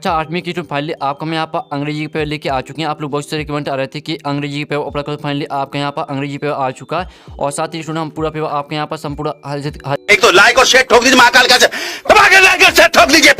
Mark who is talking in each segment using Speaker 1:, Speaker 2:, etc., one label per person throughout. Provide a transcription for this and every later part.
Speaker 1: अच्छा 8वीं की जो फाइनली आपको मैं यहाँ पर अंग्रेजी की पेपर लेके आ चुके हैं। आप लोग बहुत सारे कमेंट आ रहे थे कि अंग्रेजी की पेपर अपलोड करो, फाइनली आपके यहाँ पर अंग्रेजी पेपर आ चुका है। और साथ ही हम पूरा पेपर आपके यहाँ पर संपूर्ण
Speaker 2: एक तो लाइक और शेयर ठोक दीजिए, महाकाल का लाइक और शेयर ठोक दीजिए।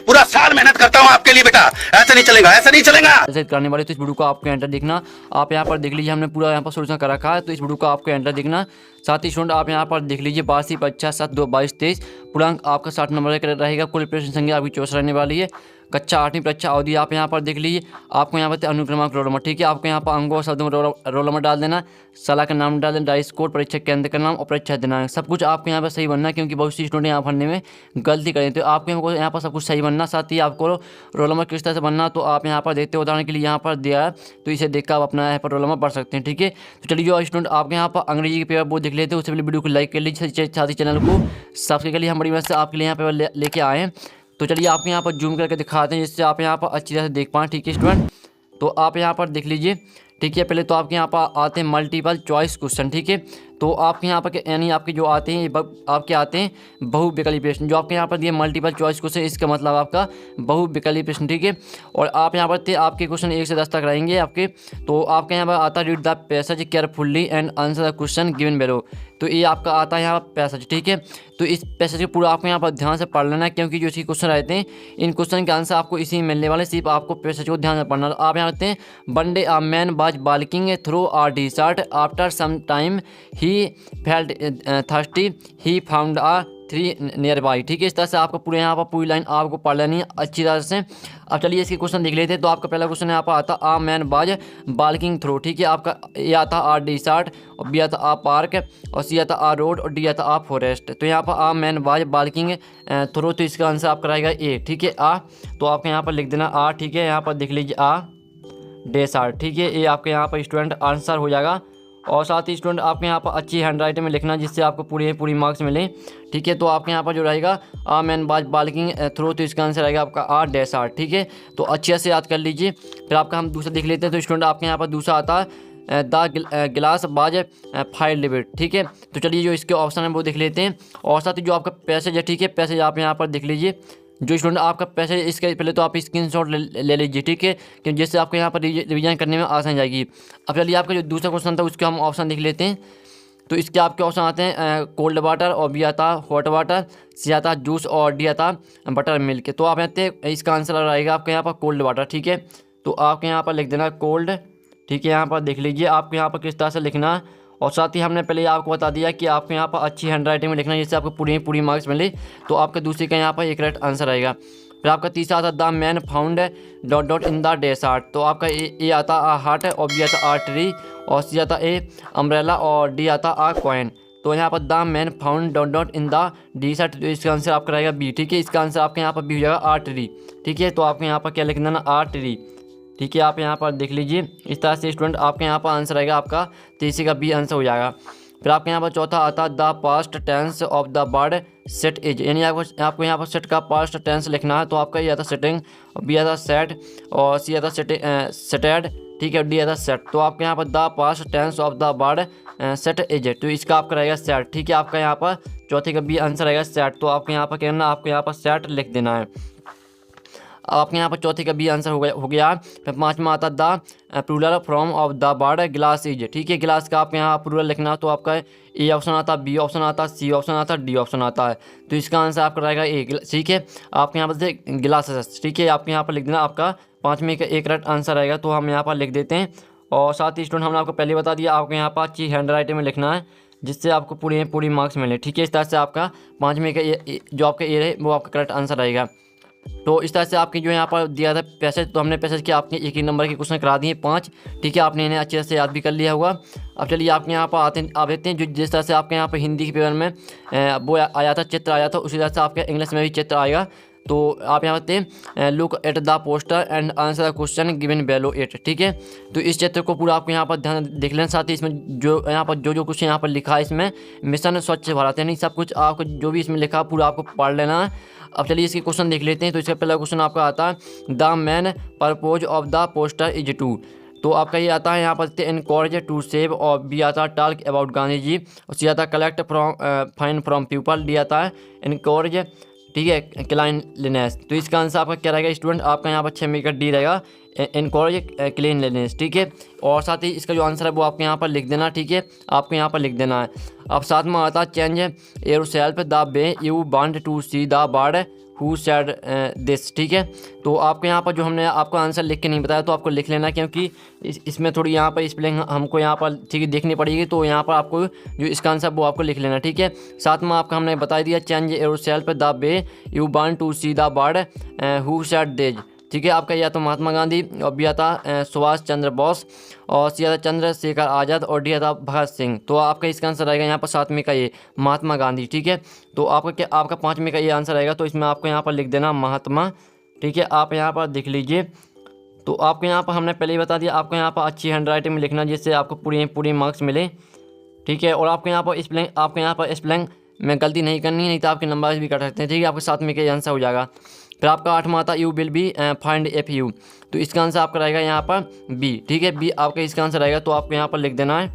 Speaker 2: पूरा साल मेहनत करता हूँ आपके लिए बेटा, ऐसा नहीं चलेगा, ऐसा नहीं चलेगा।
Speaker 1: करने वाले तो इस वीडियो को आपको एंटर देखना। आप यहाँ पर देख लीजिए, हमने पूरा यहाँ पर सोल्यूशन कर रखा है, तो इस वीडियो को आपको एंटर देखना। साथ ही स्टूडेंट आप यहाँ पर देख लीजिए 82 50 7 2 22 23 पूर्णांक आपका 60 नंबर का रहेगा। कुल प्रश्न संख्या आपकी 24 रहने वाली है। कक्षा 8वीं परीक्षा अवधि आप यहाँ पर देख लीजिए, आपको यहाँ पर अनुक्रमांक रोल नंबर, ठीक है। आपको यहाँ पर अंकों और शब्दों में रोल नंबर डाल देना, साला का नाम डाल देना, डाइस कोड, परीक्षा केंद्र का नाम और परीक्षा दिनांक, सब कुछ आपको यहाँ पर सही बनना है, क्योंकि बहुत सी स्टूडेंट यहाँ भरने में गलती करें, तो आपको यहाँ पर सब कुछ सही बनना। साथ ही आपको रोल नंबर किस तरह से बनना, तो आप यहाँ पर देखते हो, उदाहरण के लिए यहाँ पर दिया है, तो इसे देखकर आप अपना यहाँ पर रोल नंबर बढ़ सकते हैं, ठीक है। तो चलिए जो स्टूडेंट आपके यहाँ पर अंग्रेजी के पेपर वो देख लेते हैं, उससे पहले वीडियो को लाइक कर लीजिए, साथ ही चैनल को सब्सक्राइब कर लिए। हम बड़ी मदद से आपके लिए यहाँ पेपर लेके आए हैं। तो चलिए आपको यहाँ पर जूम करके दिखाते हैं, जिससे आप यहाँ पर अच्छी तरह से देख पाएँ, ठीक है स्टूडेंट। तो आप यहाँ पर देख लीजिए, ठीक है। पहले तो आपके यहाँ पर आते हैं मल्टीपल चॉइस क्वेश्चन, ठीक है। तो आपके यहाँ पर यानी आपके जो आते हैं आपके आते हैं बहुविकल्पी प्रश्न, जो आपके यहाँ पर दिए मल्टीपल चॉइस क्वेश्चन, इसका मतलब आपका बहुविकल्पी प्रश्न, ठीक है। और आप यहाँ पर आपके क्वेश्चन 1 से 10 तक रहेंगे आपके। तो आपके यहाँ पर आता है read the passage carefully and answer the question given below. तो ये आपका आता है यहाँ पैसेज, ठीक है। तो इस पैसेज को पूरा आपको यहाँ पर ध्यान से पढ़ लेना है, क्योंकि जो इसके क्वेश्चन रहते हैं, इन क्वेश्चन के आंसर आपको इसी में मिलने वाले, सिर्फ आपको पैसेज को ध्यान से पढ़ना। आप यहाँ रहते हैं one day a man was walking through a desert after some time he felt thirsty he found a tree nearby, ठीक है। इस तरह से आपको पूरे यहाँ पर पूरी लाइन आपको पढ़ लेनी है अच्छी तरह से। अब चलिए इसके क्वेश्चन देख लेते हैं। तो आपका पहला क्वेश्चन यहाँ पर आता आ मैन बाज वॉकिंग थ्रू, ठीक है। आपका ए आता आ डेजर्ट, और बी आता आ पार्क, और सी आता आ रोड, और डी आता आ फॉरेस्ट। तो यहाँ पर आ मैन बाज वॉकिंग थ्रू, तो इसका आंसर आपका रहेगा ए, ठीक है। आ तो आपका यहाँ पर लिख देना आ, ठीक है। यहाँ पर देख लीजिए आ डेजर्ट, ठीक है। ये आपके यहाँ पर स्टूडेंट आंसर हो जाएगा। और साथ ही स्टूडेंट आपके यहाँ पर अच्छी हैंड राइटिंग में लिखना, जिससे आपको पूरी मार्क्स मिले, ठीक है। तो आपके यहाँ पर जो रहेगा आ मैन बाज वॉकिंग थ्रू, तो इसका आंसर रहेगा आपका आ डेजर्ट, ठीक है। तो अच्छे से याद कर लीजिए। फिर आपका हम दूसरा देख लेते हैं। तो स्टूडेंट आपके यहाँ पर दूसरा आता है द गिलास बाज फाइल लिबिट, ठीक है। तो चलिए जो इसके ऑप्शन है वो देख लेते हैं। और साथ ही जो आपका पैसेज है, ठीक है, पैसेज आप यहाँ पर देख लीजिए। जो स्टूडेंट आपका पैसेज इसके पहले तो आप स्क्रीनशॉट ले लीजिए, ठीक है, कि जिससे आपको यहाँ पर रिवीजन करने में आसान जाएगी। अब चलिए आपका जो दूसरा क्वेश्चन था उसके हम ऑप्शन देख लेते हैं। तो इसके आपके ऑप्शन आते हैं कोल्ड वाटर, और बी आता हॉट वाटर, सी आता जूस, और डी आता बटर मिल्क। तो आप यहाँ इसका आंसर रहेगा आपके यहाँ पर कोल्ड वाटर, ठीक है। तो आपके यहाँ पर लिख देना कोल्ड, ठीक है। यहाँ पर देख लीजिए आपको यहाँ पर किस तरह से लिखना है। और साथ ही हमने पहले आपको बता दिया कि आपको यहाँ पर अच्छी हैंड राइटिंग में लिखना है, जिससे आपको पूरी मार्क्स मिले। तो आपके दूसरे का यहाँ पर एक करेक्ट आंसर आएगा। फिर आपका तीसरा आता the man found dot in the desert. तो आपका ए आता आ हार्ट, और बी आता आ ट्री, और सी आता ए अम्ब्रेला, और डी आता आ कॉइन। तो यहाँ पर the man found dot in the desert, तो इसका आंसर आपका रहेगा बी, ठीक है। इसका आंसर आपके यहाँ पर बी हो जाएगा आ ट्री, ठीक है। तो आपके यहाँ पर क्या लिखना ना आ ट्री, ठीक है। आप यहाँ पर देख लीजिए इस तरह से स्टूडेंट आपके यहाँ पर आंसर आएगा आपका, तो इसी का बी आंसर हो जाएगा। फिर आपके यहाँ पर चौथा आता है the past tense of the word set is, यानी आपको यहाँ पर सेट का पास्ट टेंस लिखना है। तो आपका ये आता सेटिंग, और बी आता सेट, और सी आता सेटेड, ठीक है, डी आता सेट। तो आपके यहाँ पर the past tense of the word set is, तो इसका आपका रहेगा सेट, ठीक है। आपका यहाँ पर चौथे का बी आंसर रहेगा सेट। तो आपको यहाँ पर कहना आपको यहाँ पर सेट लिख देना है। आपके यहाँ पर चौथे का बी आंसर हो गया। फिर पाँचवा आता the plural form of the word glass is, ठीक है। गिलास का आपके यहाँ प्लूरल लिखना, तो आपका ए ऑप्शन आता, बी ऑप्शन आता, सी ऑप्शन आता, डी ऑप्शन आता है। तो इसका आंसर आपका रहेगा ए, ठीक है। आपके यहाँ पर से गिलासेस, ठीक है। आपके यहाँ पर लिख देना, आपका पाँचवें का एक करेक्ट आंसर आएगा। तो हम यहाँ पर लिख देते हैं। और साथ ही स्टूडेंट हमने आपको पहले बता दिया, आपको यहाँ पर अच्छी हैंड राइटिंग में लिखना है, जिससे आपको पूरी मार्क्स मिले, ठीक है। इस तरह से आपका पाँचवें का जो आपका ए है वो आपका करेक्ट आंसर आएगा। तो इस तरह से आपके जो यहाँ पर दिया था पैसेज, तो हमने पैसेज के आपके एक ही नंबर के क्वेश्चन करा दिए 5, ठीक है। आपने इन्हें अच्छे तरह से याद भी कर लिया होगा। अब चलिए आपके यहाँ पर आप देखते हैं जो जिस तरह से आपके यहाँ पर हिंदी के पेपर में वो आया था, चित्र आया था, उसी तरह से आपके इंग्लिश में भी चित्र आएगा। तो आप यहाँ पर look at the poster and answer the question given below it, ठीक है। तो इस चित्र को पूरा आपको यहाँ पर ध्यान देख लेना। साथ ही इसमें जो यहाँ पर जो कुछ यहाँ पर लिखा है, इसमें मिशन स्वच्छ भारत, यानी सब कुछ आपको जो भी इसमें लिखा पूरा आपको पढ़ लेना है। अब चलिए इसके क्वेश्चन देख लेते हैं। तो इसका पहला क्वेश्चन आपका आता है the main purpose of the poster is to. तो आपका ये आता है यहाँ पर इनकॉरेज टू सेव, और बी आता है टॉक अबाउट गांधी जी, और सी आता है collect from fine from people, D आता है इनकॉरेज ठीक है, क्लाइनलीनेस। तो इसका आंसर आपका क्या रहेगा स्टूडेंट, आपका यहाँ पर 6 में का डी रहेगा, इनकॉरेज क्लीनलीनेस। ठीक है, और साथ ही इसका जो आंसर है वो आपके यहाँ पर लिख देना। ठीक है, आपको यहाँ पर लिख देना है। अब साथ में आता है change yourself the way you want to see the bird who said this. ठीक है, तो आपको यहाँ पर जो हमने आपको आंसर लिख के नहीं बताया तो आपको लिख लेना, क्योंकि इसमें थोड़ी यहाँ पर स्पेलिंग हमको यहाँ पर ठीक है देखनी पड़ेगी। तो यहाँ पर आपको जो इसका आंसर वो आपको लिख लेना। ठीक है, साथ में आपका हमने बता दिया change yourself the way you want to see the bird who said this. ठीक है, आपका या तो महात्मा गांधी, और बी आता सुभाष चंद्र बोस, और सी आता चंद्रशेखर आज़ाद, और डी आता भगत सिंह। तो आपका इसका आंसर रहेगा यहाँ पर 7वें का ये महात्मा गांधी। ठीक है, तो आपका क्या आपका 5वें का ये आंसर रहेगा। तो इसमें आपको यहाँ पर लिख देना महात्मा। ठीक है, आप यहाँ पर देख लीजिए। तो आपको यहाँ पर हमने पहले ही बता दिया, आपको यहाँ पर अच्छी हैंडराइटिंग में लिखना जिससे आपको पूरी मार्क्स मिले। ठीक है, और आपको यहाँ पर स्पेलिंग में गलती नहीं करनी है, नहीं तो आपके नंबर भी कट सकते हैं। ठीक है, आपके 7वें का आंसर हो जाएगा। फिर आपका 8वां आता you will be find F you. तो इसका आंसर आपका रहेगा यहाँ पर बी। ठीक है, बी आपका इसका आंसर रहेगा। तो आपको यहाँ पर लिख देना है।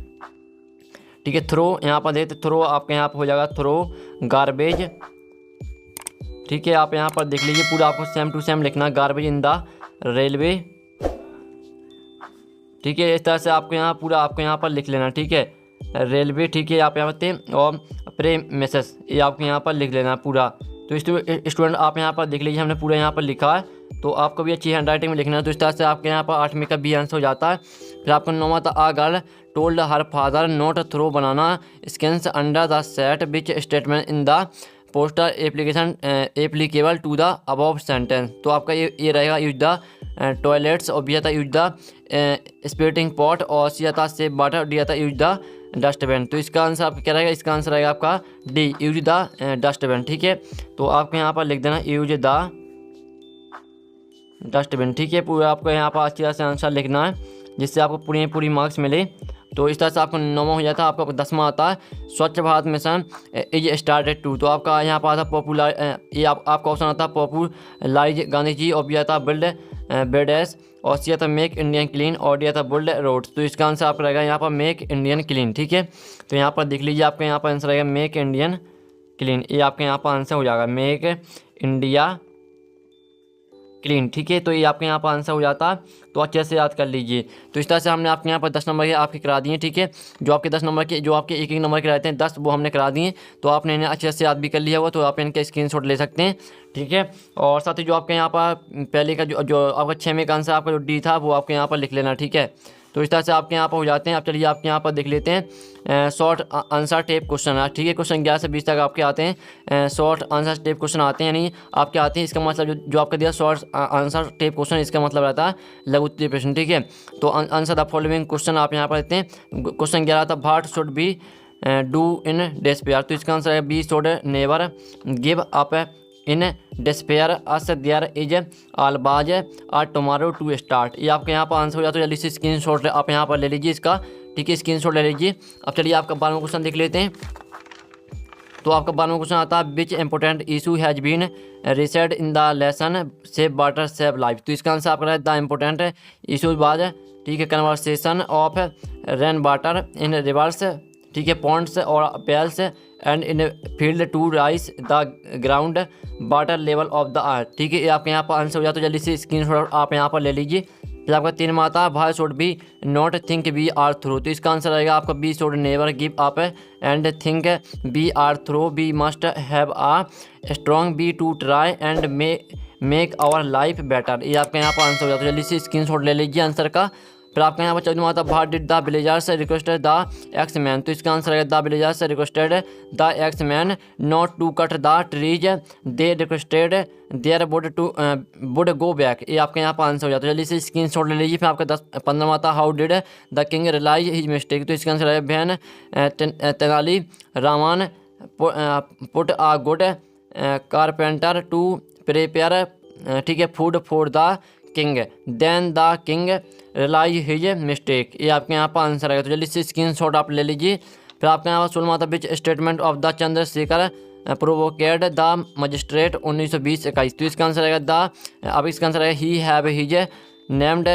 Speaker 1: ठीक है, थ्रो यहाँ पर देते थ्रो आपके यहाँ पर हो जाएगा थ्रो गार्बेज। ठीक है, आप यहाँ पर देख लीजिए, पूरा आपको सेम टू सेम लिखना, गार्बेज इन द रेलवे। ठीक है, इस तरह से आपको यहाँ पूरा आपको यहाँ पर लिख लेना। ठीक है, रेलवे। ठीक है, आप यहाँ पर और प्रेमिसेस ये आपको यहाँ पर लिख लेना पूरा। तो स्टूडेंट आप यहाँ पर देख लीजिए, हमने पूरा यहाँ पर लिखा है। तो आपको भी अच्छी हैंडराइटिंग में लिखना है। तो इस तरह से आपके यहाँ पर 8वें का बी आंसर हो जाता है। फिर आपका 9वां था a girl told her father not throw banana skins under the set which statement in the poster application applicable to the above sentence. तो आपका ये रहेगा यूज द टॉयलेट्स, और बी आता यूज द स्पिटिंग पॉट, और C आता save water, D आता use the dustbin. तो इसका आंसर आपका क्या रहेगा, इसका आंसर रहेगा आपका डी यूज द डस्टबिन। ठीक है, तो आपको यहाँ पर लिख देना यूज द डस्टबिन। ठीक है, पूरा आपको यहाँ पर अच्छी तरह से आंसर लिखना है जिससे आपको पूरी मार्क्स मिले। तो इस तरह से आपको 9वां हो जाता है। आपका 10वां आता है Swachh Bharat mission is started to. तो आपका यहाँ पर आता पॉपुलर ये आपका ऑप्शन आता है पॉपुलराइज गांधी जी, और बी आता बिल्ड बेडेस, और सी आता मेक इंडियन क्लीन, और डी आता बिल्ड रोड्स। तो इसका आंसर आपका रहेगा यहाँ पर मेक इंडियन क्लीन। ठीक है, तो यहाँ पर देख लीजिए, आपका यहाँ पर आंसर रहेगा मेक इंडियन क्लीन। ये आपके यहाँ पर आंसर हो जाएगा मेक इंडिया क्लीन। ठीक है, तो ये आपके यहाँ पर आंसर हो जाता है। तो अच्छे से याद कर लीजिए। तो इस तरह से हमने आपके यहाँ पर 10 नंबर के आपके करा दिए। ठीक है, जो आपके 10 नंबर के जो आपके एक नंबर के रहते हैं 10 वो हमने करा दिए। तो आपने इन्हें अच्छे से याद भी कर लिया हुआ, तो आप इनके स्क्रीनशॉट ले सकते हैं। ठीक है, और साथ ही जो आपके यहाँ पर पहले का जो आपका 6वें का आंसर आपका जो डी था वो आपके यहाँ पर लिख लेना। ठीक है, तो इस तरह से आपके यहाँ पर हो जाते हैं। अब चलिए आपके यहाँ पर देख लेते हैं शॉर्ट आंसर टाइप क्वेश्चन। ठीक है, क्वेश्चन 11 से 20 तक आपके आते हैं शॉर्ट आंसर टाइप क्वेश्चन आते हैं, यानी आपके आते हैं। इसका मतलब जो आपका दिया शॉर्ट आंसर टाइप क्वेश्चन, इसका मतलब रहता है लघु उत्तरीय प्रश्न। ठीक है, तो आंसर द फॉलोइंग क्वेश्चन आप यहाँ पर देते हैं। क्वेश्चन 11 था what should be do in despair. तो इसका आंसर है B should never give up in despair as there is always are tomorrow to start. ये आपके यहाँ पर आंसर हो जाता है। जल्दी से स्क्रीनशॉट आप यहाँ पर ले लीजिए इसका। ठीक है, स्क्रीनशॉट ले लीजिए। अब चलिए आपका 12वां क्वेश्चन देख लेते हैं। तो आपका 12वां क्वेश्चन आता है which important issue has been raised in the lesson save water save life. तो इसका आंसर आपका है द इम्पोर्टेंट इशूज बाज। ठीक है, conversation of rain water in rivers, ठीक है, पॉन्ड्स और pails and in field to raise the ground water level of the earth. ठीक है, ये आपके यहाँ पर आंसर हो जाता है। जल्दी से स्क्रीनशॉट आप यहाँ पर ले लीजिए। फिर आपका 3वां आता है भाई should be not think be are through. तो इसका आंसर रहेगा आपका be should never give up and think be are through. Be must have a strong be to try and make our life better. ये आपके यहाँ पर answer हो जाता है। जल्दी से स्क्रीनशॉट ले लीजिए आंसर का। फिर आपका यहाँ पर 14वां आता है what did the villagers requested the axe man. तो इसका आंसर है the villagers requested the axe man not to cut the trees they requested their wood go back. ये आपके यहाँ पर आंसर हो जाता है। जल्दी से स्क्रीनशॉट ले लीजिए। फिर आपका 15वां आता how did the king realize his mistake. तो इसका आंसर है when Tenali Raman put a good carpenter to prepare, ठीक है, food for the king then the king realize his mistake. ये आपके यहाँ पर आंसर आएगा। तो जल्दी से स्क्रीनशॉट आप ले लीजिए। फिर आपके यहाँ पर 16वां था which statement of the Chandrashekhar provoked the magistrate 1920-21। तो इसका आंसर आएगा द अब इसका आंसर है he have his named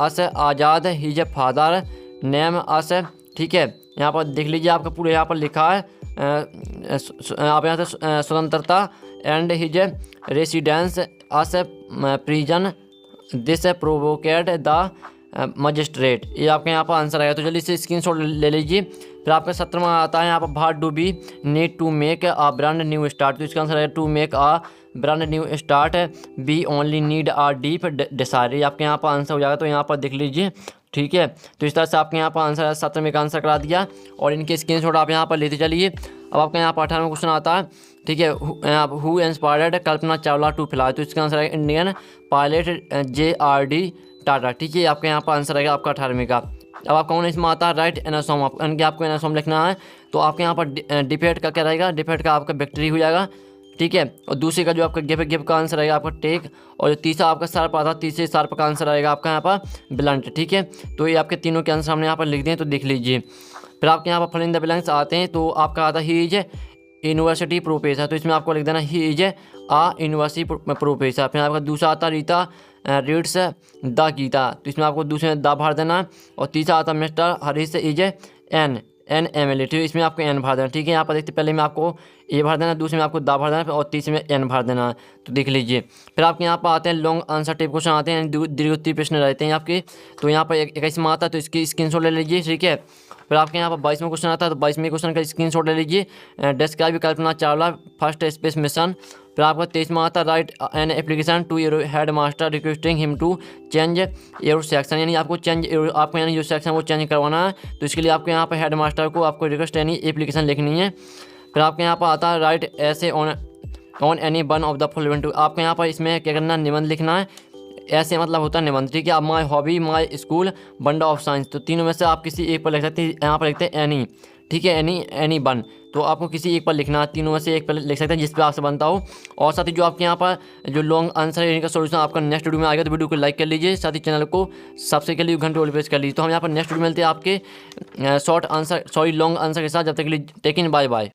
Speaker 1: as Azad his father name as. ठीक है, यहाँ पर देख लीजिए आपका पूरा यहाँ पर लिखा है आप यहाँ से स्वतंत्रता and his residence as prison this provoked the magistrate. ये आपके यहाँ पर आंसर आएगा, तो जल्दी से स्क्रीनशॉट ले लीजिए। फिर आपका 17वां आता है यहाँ पर, what do we need to make a brand new start. तो इसका आंसर है to make a brand new start we only need a deep decide. ये आपके यहाँ पर आंसर हो जाएगा, तो यहाँ पर देख लीजिए, ठीक है। तो इस तरह से आपके यहाँ पर आंसर 17वें का आंसर करा दिया और इनके स्क्रीनशॉट आप यहाँ पर लेते चलिए। अब आपके यहाँ पर 18वां क्वेश्चन आता है, ठीक है। Who inspired Kalpana Chawla to fly. तो इसका आंसर है इंडियन पायलट JRD टाटा, ठीक है। आपके यहाँ पर आंसर आएगा आपका 18वें का। अब आपका 19वां आता है, राइट एनासॉम। आपको एनासॉम लिखना है, तो आपके यहाँ पर डिफेट का क्या रहेगा, डिफेट का आपका विक्ट्री हो जाएगा, ठीक है। और दूसरे का जो आपका गिव का आंसर आएगा आपका टेक, और जो तीसरा आपका सर्प आता है, तीसरे सर्प का आंसर आएगा आपका यहाँ पर ब्लंट, ठीक है। तो ये आपके तीनों के आंसर हमने यहाँ पर लिख दिए, तो देख लीजिए। फिर आपके यहाँ पर फिल इन द ब्लैंक्स आते हैं, तो आपका आता है ही इज यूनिवर्सिटी प्रोफेसर। तो इसमें आपको लिख देना he is a university professor. फिर आपका दूसरा आता है रीता रीड्स द गीता। तो इसमें आपको दूसरे में द भर देना। और तीसरा आता है mister Harish is an MLA। तो इसमें आपको एन भर देना, ठीक है। यहाँ पर देखते पहले में आपको ए भर देना, दूसरे में आपको दा भर देना और तीसरे में एन भर देना। तो देख लीजिए। फिर आपके यहाँ पर आते हैं लॉन्ग आंसर टाइप क्वेश्चन आते हैं, दीर्घोत्तरीय प्रश्न रहते हैं आपके। तो यहाँ पर 21वां आता है, तो इसकी स्क्रीनशॉट ले लीजिए, ठीक है। फिर आपके यहाँ पर 22वां क्वेश्चन आता है, तो 22वें क्वेश्चन का स्क्रीनशॉट ले लीजिए। Describe Kalpana Chawla first space mission. फिर आपका 23वां आता है, write an application to your headmaster requesting him to change your section. यानी आपको आपको यानी जो सेक्शन वो चेंज करवाना है, तो इसके लिए आपको यहाँ पर हेड मास्टर को आपको रिक्वेस्ट यानी एप्लीकेशन लिखनी है। फिर आपके यहाँ पर आता है, राइट ऐसे on any one of the following. आपको यहाँ पर इसमें क्या करना है, निबंध लिखना है। ऐसे मतलब होता है निबंध, ठीक है। आप my hobby, my school, wonder of science. तो तीनों में से आप किसी एक पर लिख सकते हैं। यहाँ पर लिखते हैं एनी, ठीक है, एनी वन। तो आपको किसी एक पर लिखना है, तीनों में से एक पर लिख सकते हैं जिस पर आपसे बनता हो। और साथ ही जो आपके यहाँ पर जो लॉन्ग आंसर है इनका सोल्यूशन आपका नेक्स्ट वीडियो में आएगा, तो वीडियो को लाइक कर लीजिए, साथ ही चैनल को सब्सक्राइब कर लीजिए, घंटे वाली प्रेस कर लीजिए। तो हम यहाँ पर नेक्स्ट वीडियो मिलते हैं आपके शॉर्ट आंसर लॉन्ग आंसर के साथ। जब तक के लिए टेक इन, बाय बाय।